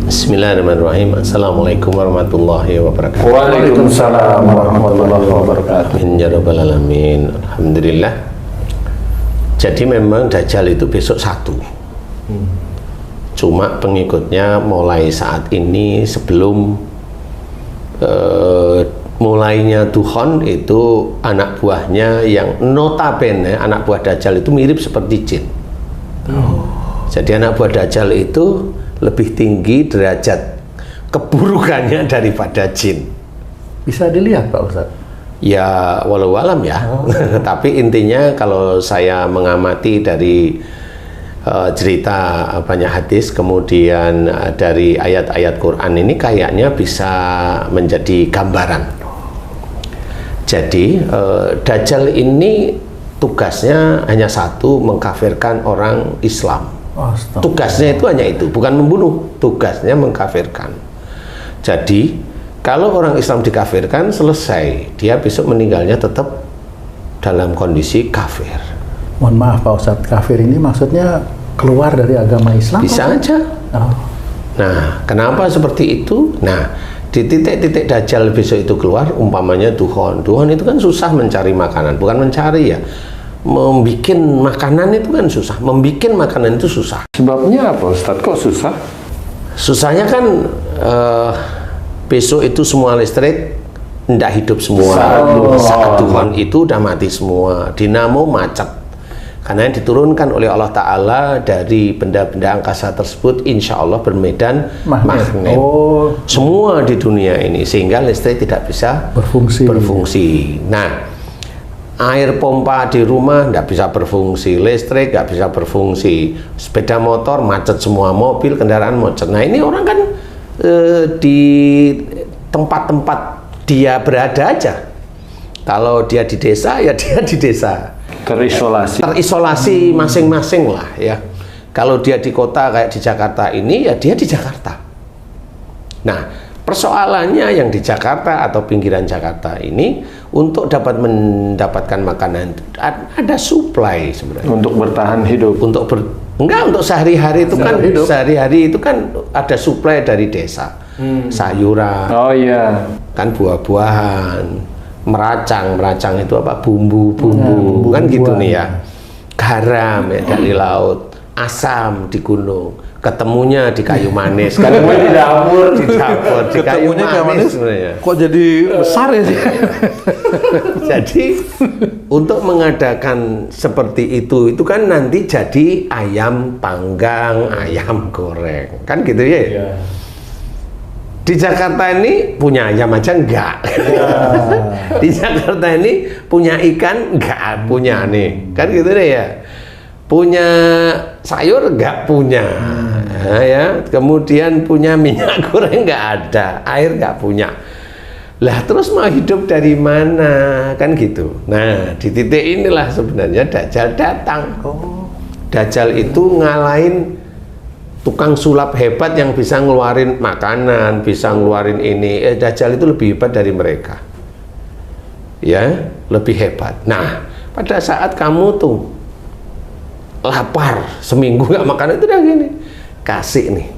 Bismillahirrahmanirrahim. Assalamualaikum warahmatullahi wabarakatuh. Waalaikumsalam warahmatullahi wabarakatuh. Ya Rabbal Alamin. Alhamdulillah. Jadi memang Dajjal itu besok satu. Cuma pengikutnya mulai saat ini sebelum mulainya Tuhan itu anak buahnya yang notabene anak buah Dajjal itu mirip seperti jin. Jadi anak buah Dajjal itu lebih tinggi derajat keburukannya daripada jin. Bisa dilihat Pak Ustadz? Ya walau alam ya. Tapi intinya kalau saya mengamati dari cerita banyak hadis, kemudian dari ayat-ayat Quran ini kayaknya bisa menjadi gambaran. Jadi Dajjal ini tugasnya hanya satu, mengkafirkan orang Islam. Tugasnya itu hanya itu, bukan membunuh, tugasnya mengkafirkan. Jadi kalau orang Islam dikafirkan, selesai, dia besok meninggalnya tetap dalam kondisi kafir. Mohon maaf Pak Ustadz, kafir ini maksudnya keluar dari agama Islam? Bisa aja. Nah, kenapa seperti itu? Nah, di titik-titik Dajjal besok itu keluar, umpamanya Tuhan itu kan susah mencari makanan, bukan mencari ya, membikin makanan itu kan susah, membikin makanan itu susah. Sebabnya apa Ustadz, kok susah? Susahnya kan besok itu semua listrik tidak hidup semua. Saat Tuhan itu udah mati semua, dinamo macet karena yang diturunkan oleh Allah Ta'ala dari benda-benda angkasa tersebut insya Allah bermedan magnet. Semua di dunia ini, sehingga listrik tidak bisa berfungsi. Nah, air pompa di rumah nggak bisa berfungsi, listrik nggak bisa berfungsi, sepeda motor macet semua, mobil, kendaraan macet. Nah ini orang kan di tempat-tempat dia berada aja. Kalau dia di desa, ya dia di desa. Terisolasi masing-masing lah ya. Kalau dia di kota kayak di Jakarta ini, ya dia di Jakarta. Nah, persoalannya yang di Jakarta atau pinggiran Jakarta ini untuk dapat mendapatkan makanan ada supply sebenarnya. Untuk bertahan hidup. Untuk sehari-hari itu sehari-hari itu kan ada supply dari desa. Sayuran. Oh iya. Kan buah-buahan, meracang itu apa? Bumbu-bumbu kan gitu nih ya. Garam ya dari laut, asam di gunung. Ketemunya di kayu manis, kan di dapur, di kayu manis sebenarnya. Kok jadi besar ya sih? Jadi untuk mengadakan seperti itu kan nanti jadi ayam panggang, ayam goreng, kan gitu ya? Yeah. Di Jakarta ini punya ayam aja enggak. Di Jakarta ini punya ikan enggak punya nih, kan gitu deh ya. Punya sayur nggak punya, nah, ya. Kemudian punya minyak goreng nggak ada, air nggak punya. Lah terus mau hidup dari mana, kan gitu. Nah di titik inilah sebenarnya Dajjal datang. Dajjal itu ngalahin tukang sulap hebat yang bisa ngeluarin makanan, bisa ngeluarin ini. Dajjal itu lebih hebat dari mereka, ya, lebih hebat. Nah pada saat kamu tuh lapar seminggu nggak makan, itu udah gini, kasih nih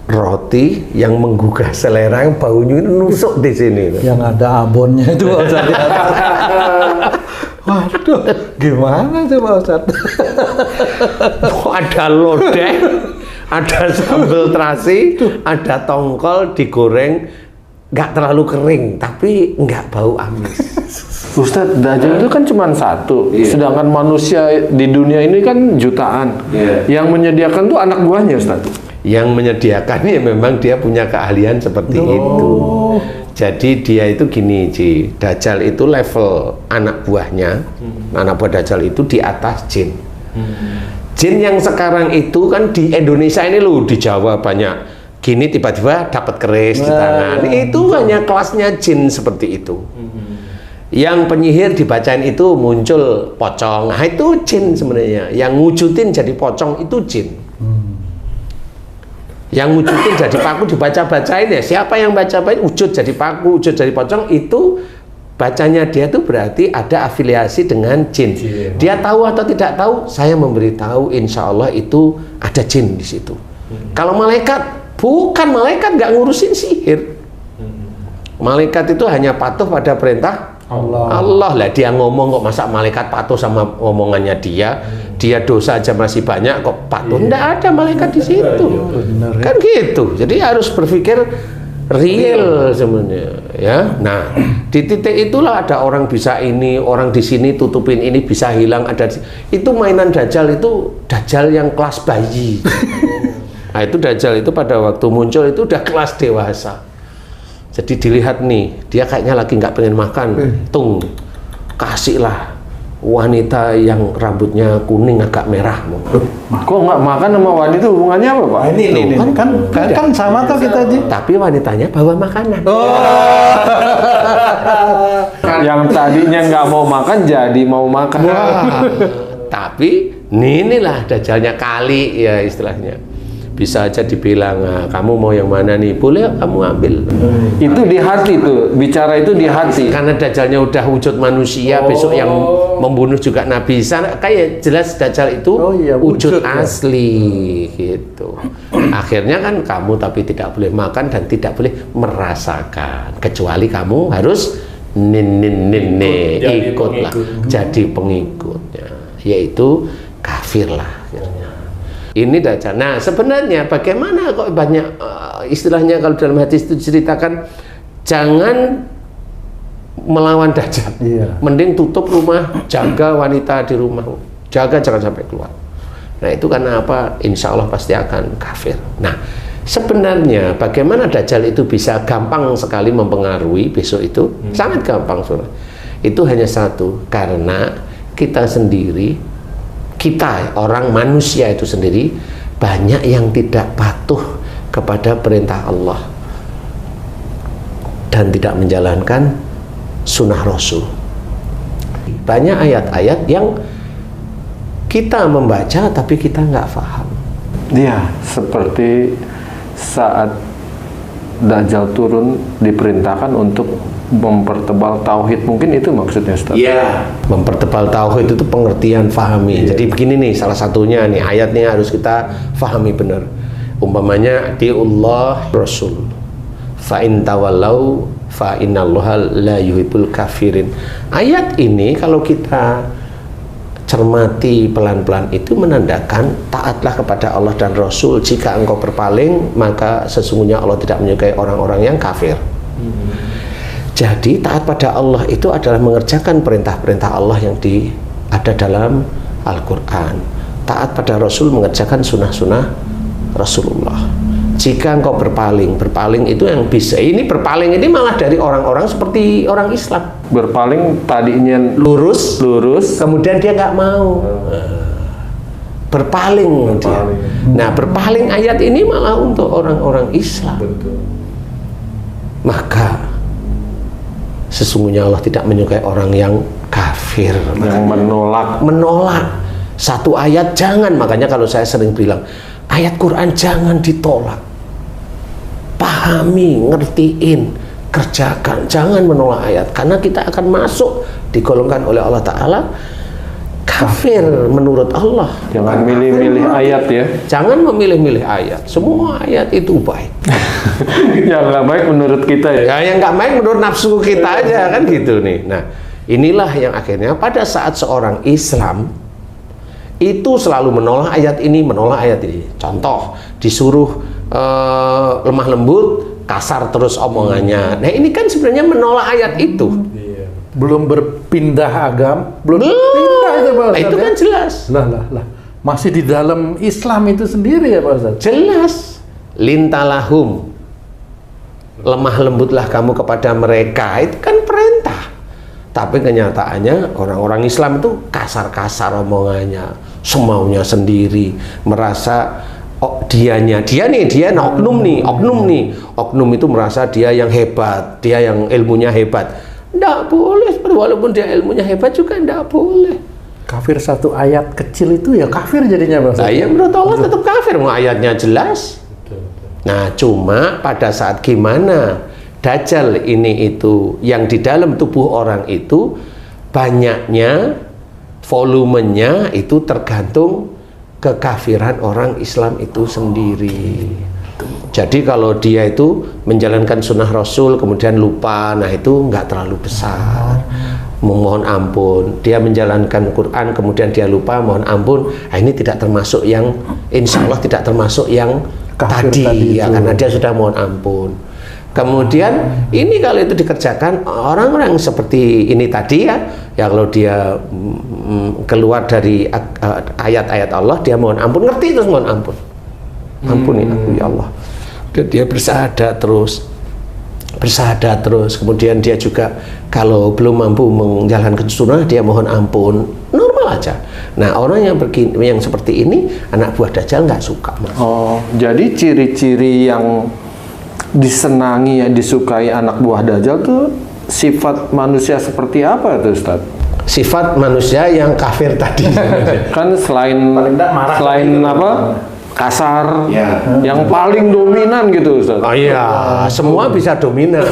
roti yang menggugah selera, yang baunya itu nusuk di sini, yang ada abonnya itu Pak Ustadz. Waduh, gimana tuh Pak Ustadz? Ada lodeh, ada sambal terasi, ada tongkol digoreng, nggak terlalu kering tapi nggak bau amis. Ustadz, Dajjal itu kan cuma satu, sedangkan manusia di dunia ini kan jutaan. Yang menyediakan tuh anak buahnya Ustadz. Yang menyediakan ya memang dia punya keahlian seperti itu. Jadi dia itu gini Ci, Dajjal itu level anak buahnya, anak buah Dajjal itu di atas jin. Jin yang sekarang itu kan di Indonesia ini loh, di Jawa banyak gini tiba-tiba dapat keris di tangan. Itu hanya kelasnya jin seperti itu. Yang penyihir dibacain itu muncul pocong, nah itu jin sebenarnya. Yang wujudin jadi pocong itu jin. Yang wujudin jadi paku dibaca-bacain ya, siapa yang baca-bacain wujud jadi paku, wujud jadi pocong, itu bacanya dia tuh berarti ada afiliasi dengan jin. Dia tahu atau tidak tahu, saya memberitahu insya Allah itu ada jin di situ. Kalau malaikat, bukan, malaikat nggak ngurusin sihir. Malaikat itu hanya patuh pada perintah Allah lah. Dia ngomong kok, masa malaikat patuh sama omongannya dia? Dia dosa aja masih banyak kok patuh? Nggak ada malaikat di situ. Kan gitu. Jadi harus berpikir real sebenarnya, ya. Nah, di titik itulah ada orang bisa ini, orang di sini tutupin ini bisa hilang, ada itu mainan dajjal, itu dajjal yang kelas bayi. Nah, itu dajjal itu pada waktu muncul itu udah kelas dewasa. Jadi dilihat nih, dia kayaknya lagi nggak pengen makan, kasihlah wanita yang rambutnya kuning agak merah. Kok nggak makan sama wanita, hubungannya apa, Pak? Ini kan sama tuh kita aja. Tapi wanitanya bawa makanan. Yang tadinya nggak mau makan jadi mau makan. Tapi inilah dajjalnya kali ya istilahnya. Bisa aja dibilang, nah, kamu mau yang mana nih? Boleh, kamu ambil. Itu di hati tuh, bicara itu di hati. Karena dajjalnya udah wujud manusia, besok yang membunuh juga Nabi Isa, kayak jelas dajjal itu wujud asli gitu. Akhirnya kan kamu tapi tidak boleh makan dan tidak boleh merasakan, kecuali kamu harus ikutlah, jadi pengikutnya, yaitu kafir lah akhirnya. Ini dajjal. Nah, sebenarnya bagaimana kok banyak istilahnya kalau dalam hadis itu diceritakan jangan melawan dajjal. Mending tutup rumah, jaga wanita di rumah, jaga jangan sampai keluar. Nah, itu karena apa? Insya Allah pasti akan kafir. Nah, sebenarnya bagaimana dajjal itu bisa gampang sekali mempengaruhi besok itu? Sangat gampang, Saudara. Itu hanya satu, karena kita sendiri, kita orang manusia itu sendiri banyak yang tidak patuh kepada perintah Allah dan tidak menjalankan sunnah Rasul. Banyak ayat-ayat yang kita membaca tapi kita nggak paham. Iya, seperti saat Dajjal turun diperintahkan untuk mempertebal tauhid, mungkin itu maksudnya, Ustaz? Iya, mempertebal tauhid itu pengertian, fahami. Jadi begini nih, salah satunya nih ayatnya harus kita fahami benar. Umpamanya atiullah Rasul, fa in tawallau fa innallaha la yuhibbul kafirin. Ayat ini kalau kita cermati pelan-pelan itu menandakan taatlah kepada Allah dan Rasul. Jika engkau berpaling, maka sesungguhnya Allah tidak menyukai orang-orang yang kafir. Jadi taat pada Allah itu adalah mengerjakan perintah-perintah Allah yang ada dalam Al-Quran. Taat pada Rasul mengerjakan sunnah-sunnah Rasulullah. Jika engkau berpaling itu yang bisa. Ini berpaling ini malah dari orang-orang seperti orang Islam. Berpaling tadinya lurus, kemudian dia nggak mau. Berpaling dia. Nah, berpaling ayat ini malah untuk orang-orang Islam. Maka sesungguhnya Allah tidak menyukai orang yang kafir, yang menolak satu ayat. Jangan, makanya kalau saya sering bilang ayat Quran jangan ditolak, pahami, ngertiin, kerjakan, jangan menolak ayat, karena kita akan masuk digolongkan oleh Allah Ta'ala kafir menurut Allah. Jangan milih-milih ayat ya. Jangan memilih-milih ayat. Semua ayat itu baik. Yang nggak baik menurut kita ya. Ya, yang nggak baik menurut nafsu kita aja kan gitu nih. Nah, inilah yang akhirnya pada saat seorang Islam itu selalu menolak ayat ini, menolak ayat ini. Contoh, disuruh lemah lembut, kasar terus omongannya. Nah, ini kan sebenarnya menolak ayat itu. Belum berpindah agama, belum pindah itu Pak Ustadz. Itu kan jelas. Lah. Masih di dalam Islam itu sendiri ya Pak Ustadz. Jelas. Lintalahum, lemah lembutlah kamu kepada mereka, itu kan perintah. Tapi kenyataannya orang-orang Islam itu kasar-kasar omongannya, semaunya sendiri, merasa dia oknum itu merasa dia yang hebat, dia yang ilmunya hebat. Nggak boleh, walaupun dia ilmunya hebat juga nggak boleh. Kafir satu ayat kecil itu ya kafir jadinya Pak Ustadz. Nah, ya menurut Allah tetap kafir, mau ayatnya jelas. Nah, cuma pada saat gimana Dajjal ini itu yang di dalam tubuh orang itu banyaknya, volumenya itu tergantung kekafiran orang Islam itu sendiri. Jadi kalau dia itu menjalankan sunnah Rasul kemudian lupa, nah itu nggak terlalu besar. Memohon ampun, dia menjalankan Quran kemudian dia lupa, mohon ampun. Nah, ini tidak termasuk yang, insya Allah tidak termasuk yang tadi ya, karena dia sudah mohon ampun. Kemudian ini kalau itu dikerjakan orang-orang seperti ini tadi ya kalau dia keluar dari ayat-ayat Allah, dia mohon ampun, ngerti terus mohon ampun. Ampuni aku ya Allah. Dan dia bersahadat terus, kemudian dia juga kalau belum mampu menjalankan sunnah dia mohon ampun, normal aja. Nah orang yang seperti ini anak buah Dajjal nggak suka, Mas. Oh, jadi ciri-ciri yang disenangi, yang disukai anak buah Dajjal tuh sifat manusia seperti apa tuh Ustaz? Sifat manusia yang kafir tadi. Kan selain apa? Kasar, yang paling dominan gitu Ustaz. Oh iya, semua bisa dominan.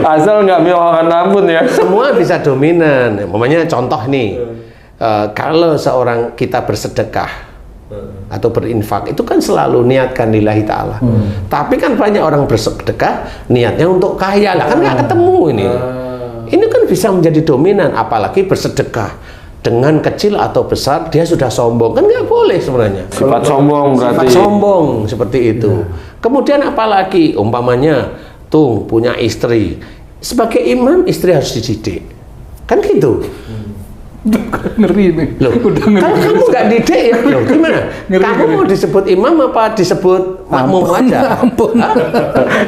Asal nggak mohon ampun ya. Semua bisa dominan. Umpamanya contoh nih, kalau seorang kita bersedekah atau berinfak, itu kan selalu niatkan lillahi ta'ala. Tapi kan banyak orang bersedekah niatnya untuk kaya, lah kan nggak ketemu ini. Ini kan bisa menjadi dominan, apalagi bersedekah. Dengan kecil atau besar dia sudah sombong, kan nggak boleh sebenarnya. Sifat sombong berarti. Sifat sombong seperti itu. Kemudian apalagi umpamanya tuh punya istri, sebagai imam istri harus dididik, kan gitu. Ngeri nih. Loh, kalau kamu nggak didik ya, loh gimana? Kamu mau disebut imam apa disebut makmum aja? Ampun.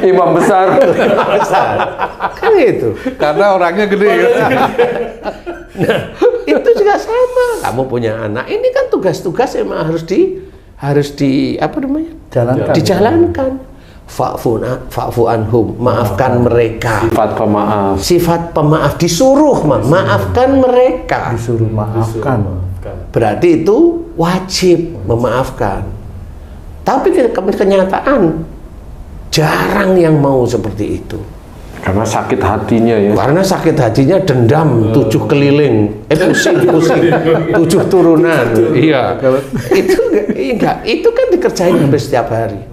Imam besar. Imam besar. Kan gitu. Karena orangnya gede. Nah, itu juga sama. Kamu punya anak, ini kan tugas-tugas emang harus di apa namanya? Dijalankan. Fa'fu anhum, maafkan mereka. Sifat pemaaf. Sifat pemaaf, disuruh maafkan mereka. Disuruh maafkan. Berarti itu wajib memaafkan. Tapi kenyataan jarang yang mau seperti itu. Karena sakit hatinya ya. Karena sakit hatinya dendam 7 keliling, pusing 7 turunan. Iya. Itu enggak, itu kan dikerjain hampir setiap hari.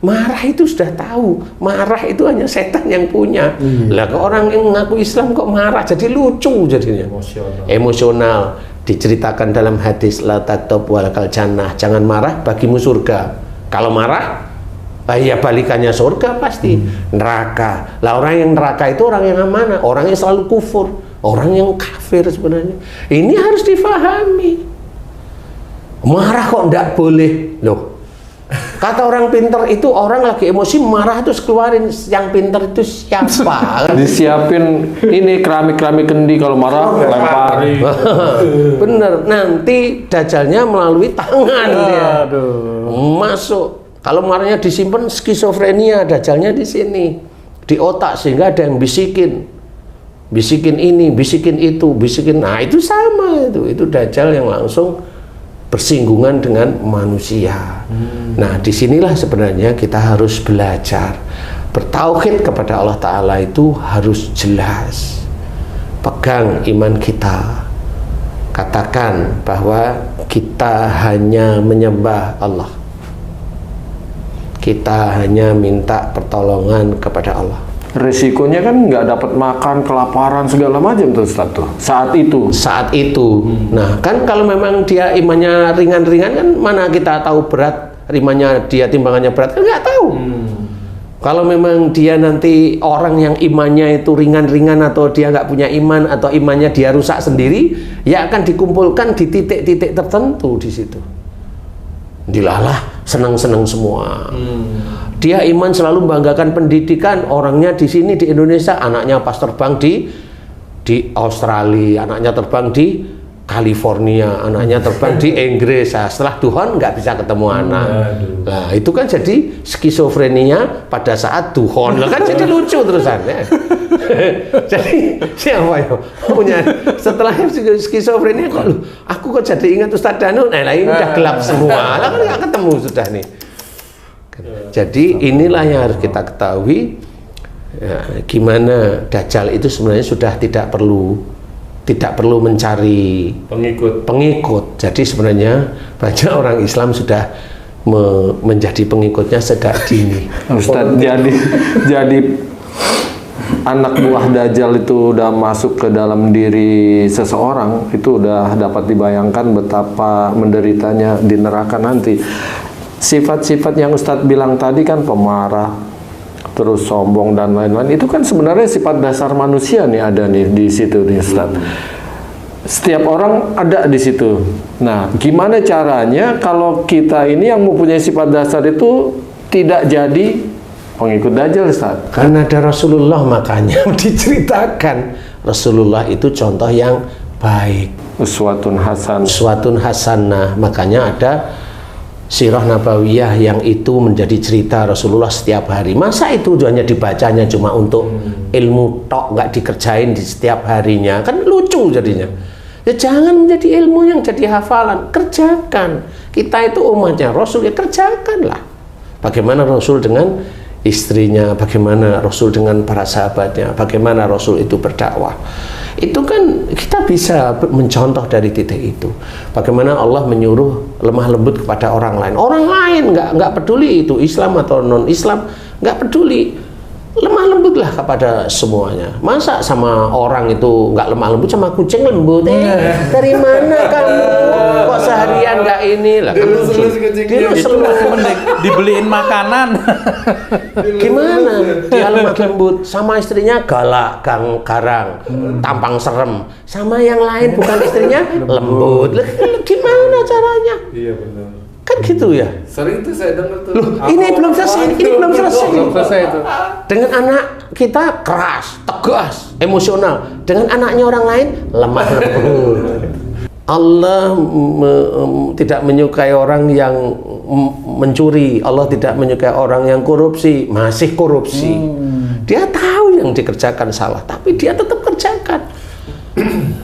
Marah itu sudah tahu, marah itu hanya setan yang punya. Lah ke orang yang mengaku Islam kok marah, jadi lucu jadinya. Emosional. Diceritakan dalam hadis la taqtab walakal jannah, jangan marah bagimu surga. Kalau marah, ya balikannya surga pasti neraka. Lah orang yang neraka itu orang yang mana? Orang yang selalu kufur, orang yang kafir sebenarnya. Ini harus difahami. Marah kok enggak boleh loh. Kata orang pinter itu orang lagi emosi marah terus keluarin, yang pinter itu siapa? Disiapin ini keramik-keramik kendi, kalau marah lempar. Bener, nanti Dajjalnya melalui tangan dia. Masuk. Kalau marahnya disimpan skizofrenia, Dajjalnya di sini, di otak, sehingga ada yang bisikin ini, bisikin itu, bisikin. Nah itu sama itu Dajjal yang langsung bersinggungan dengan manusia. Nah disinilah sebenarnya kita harus belajar bertauhid kepada Allah Ta'ala, itu harus jelas. Pegang iman kita, katakan bahwa kita hanya menyembah Allah, kita hanya minta pertolongan kepada Allah. Resikonya kan nggak dapat makan, kelaparan segala macam tuh Ustaz tuh. Saat itu. Nah kan kalau memang dia imannya ringan-ringan, kan mana kita tahu berat imannya dia, timbangannya berat, kan nggak tahu. Kalau memang dia nanti orang yang imannya itu ringan-ringan, atau dia nggak punya iman, atau imannya dia rusak sendiri, ya akan dikumpulkan di titik-titik tertentu di situ. Dilalah senang-senang semua. Dia iman selalu membanggakan pendidikan, orangnya di sini di Indonesia, anaknya pas terbang di Australia, anaknya terbang di California, anaknya terbang di Inggris. Nah, setelah Tuhan nggak bisa ketemu anak. Nah itu kan jadi skizofrenia pada saat Tuhan, kan jadi lucu terusan ya. Jadi siapa ya punya setelah skizofrenia kok lu, aku kok jadi ingat Ustadz Danu, nah ini udah gelap semua, lah kan nggak ketemu sudah nih. Jadi inilah yang harus kita ketahui ya, gimana Dajjal itu sebenarnya sudah tidak perlu tidak perlu mencari pengikut. Jadi sebenarnya banyak orang Islam sudah menjadi pengikutnya sejak dini. Ustaz, jadi anak buah Dajjal itu udah masuk ke dalam diri seseorang, itu udah dapat dibayangkan betapa menderitanya di neraka nanti. Sifat-sifat yang Ustadz bilang tadi kan pemarah, terus sombong dan lain-lain, itu kan sebenarnya sifat dasar manusia nih, ada nih di situ nih Ustadz. Setiap orang ada di situ. Nah, gimana caranya kalau kita ini yang mempunyai sifat dasar itu tidak jadi pengikut Dajjal, Ustaz? Karena ada Rasulullah, makanya diceritakan Rasulullah itu contoh yang baik, Uswatun hasanah. Makanya ada Sirah Nabawiyah yang itu menjadi cerita Rasulullah setiap hari. Masa itu hanya dibacanya cuma untuk ilmu tok, nggak dikerjain di setiap harinya, kan lucu jadinya. Ya jangan menjadi ilmu yang jadi hafalan, kerjakan. Kita itu umatnya Rasul, ya kerjakanlah. Bagaimana Rasul dengan istrinya, bagaimana Rasul dengan para sahabatnya, bagaimana Rasul itu berdakwah. Itu kan kita bisa mencontoh dari titik itu. Bagaimana Allah menyuruh lemah lembut kepada orang lain. Orang lain nggak peduli itu Islam atau non Islam, nggak peduli. Lemah lembutlah kepada semuanya. Masa sama orang itu nggak lemah lembut, sama kucing lembut? Dari mana kamu? Kok seharian nggak ini lah? Dia dibeliin makanan. Gimana? Dia lemah lembut, sama istrinya galak, garang, tampang serem. Sama yang lain bukan istrinya lembut. Gimana caranya? Iya benar. Kan gitu ya. Sering tuh saya dengar tuh. Loh, ini belum selesai. Belum selesai itu. Dengan anak kita keras, tegas, emosional. Dengan anaknya orang lain lemah lembut. Allah tidak menyukai orang yang mencuri. Allah tidak menyukai orang yang korupsi. Masih korupsi. Dia tahu yang dikerjakan salah, tapi dia tetap kerjakan.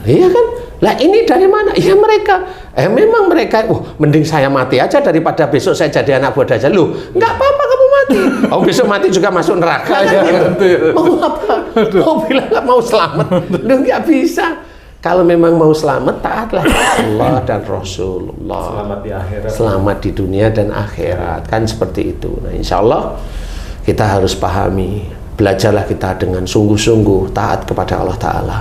Iya kan? Lah ini dari mana? Ya mereka. Memang mereka, mending saya mati aja daripada besok saya jadi anak buah Dajjal. Loh, nggak apa-apa kamu mati. Besok mati juga masuk neraka. Kan gitu. Mau apa? Mau bilang nggak mau selamat? Loh, nggak bisa. Kalau memang mau selamat, taatlah Allah dan Rasulullah. Selamat di akhirat. Selamat di dunia dan akhirat. Kan seperti itu. Nah, insya Allah kita harus pahami. Belajarlah kita dengan sungguh-sungguh taat kepada Allah Ta'ala.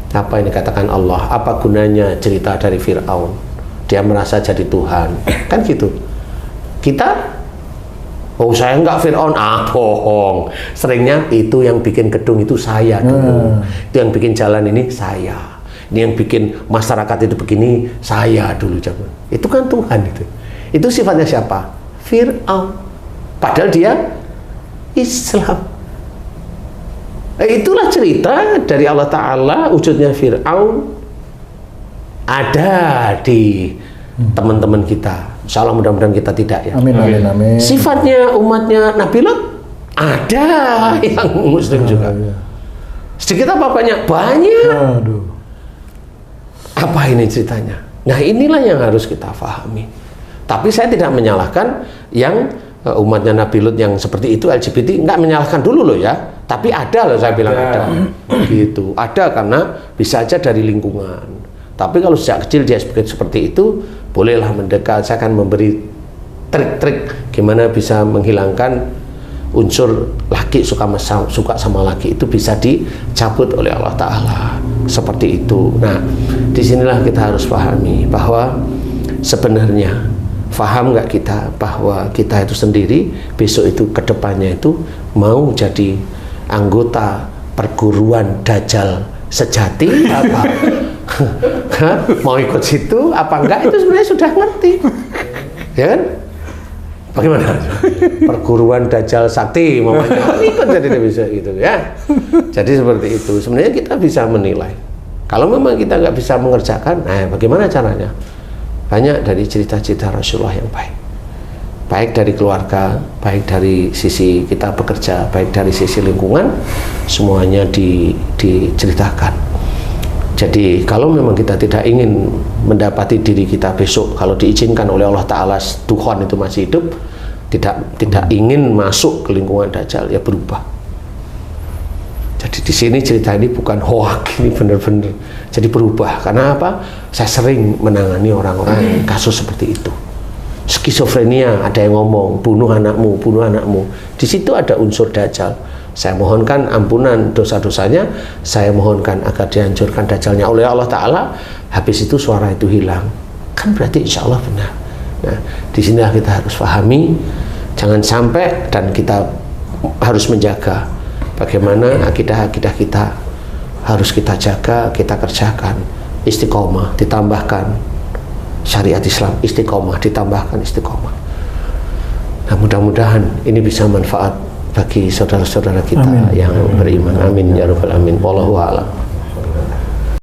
Apa yang dikatakan Allah? Apa gunanya cerita dari Fir'aun? Dia merasa jadi Tuhan. Kan gitu. Kita, saya enggak Fir'aun. Bohong. Seringnya itu yang bikin gedung itu saya dulu. Itu yang bikin jalan ini saya. Ini yang bikin masyarakat itu begini saya dulu. Itu kan Tuhan itu. Itu sifatnya siapa? Fir'aun. Padahal dia Islam. Itulah cerita dari Allah Ta'ala. Wujudnya Fir'aun ada di teman-teman kita. Insya Allah mudah-mudahan kita tidak ya. Amin, amin, amin. Sifatnya umatnya Nabi Lot ada yang muslim juga. Iya. Sedikit apa banyak? Banyak. Aduh. Apa ini ceritanya? Nah inilah yang harus kita pahami. Tapi saya tidak menyalahkan yang umatnya Nabi Lut yang seperti itu LGBT, nggak menyalahkan dulu loh ya. Tapi ada loh, saya bilang ada. Gitu. Ada karena bisa aja dari lingkungan. Tapi kalau sejak kecil dia seperti itu, bolehlah mendekat. Saya akan memberi trik-trik gimana bisa menghilangkan unsur laki suka sama laki, itu bisa dicabut oleh Allah Ta'ala. Seperti itu. Nah, disinilah kita harus pahami bahwa sebenarnya paham nggak kita bahwa kita itu sendiri besok itu kedepannya itu mau jadi anggota perguruan Dajjal sejati apa? Mau ikut situ apa enggak, itu sebenarnya sudah ngerti ya kan? Bagaimana? Perguruan Dajjal Sakti mamanya ikut jadi bisa gitu ya. Jadi seperti itu sebenarnya kita bisa menilai. Kalau memang kita nggak bisa mengerjakan, nah bagaimana caranya? Banyak dari cerita-cerita Rasulullah yang baik, baik dari keluarga, baik dari sisi kita bekerja, baik dari sisi lingkungan, semuanya diceritakan. Jadi kalau memang kita tidak ingin mendapati diri kita besok, kalau diizinkan oleh Allah Ta'ala Tuhan itu masih hidup, tidak ingin masuk ke lingkungan Dajjal, ya berubah. Jadi di sini cerita ini bukan hoak, ini benar-benar jadi berubah. Karena apa? Saya sering menangani orang-orang kasus seperti itu. Skizofrenia, ada yang ngomong bunuh anakmu, bunuh anakmu. Di situ ada unsur dajjal. Saya mohonkan ampunan dosa-dosanya, saya mohonkan agar dihancurkan dajjalnya oleh Allah Ta'ala. Habis itu suara itu hilang. Kan berarti insya Allah benar. Nah, di sinilah kita harus pahami, jangan sampai, dan kita harus menjaga bagaimana akidah-akidah kita harus kita jaga, kita kerjakan. Istiqomah, ditambahkan syariat Islam, istiqomah, ditambahkan istiqomah. Nah, mudah-mudahan ini bisa manfaat bagi saudara-saudara kita yang beriman. Amin ya rabbal alamin. Wallahu a'lam.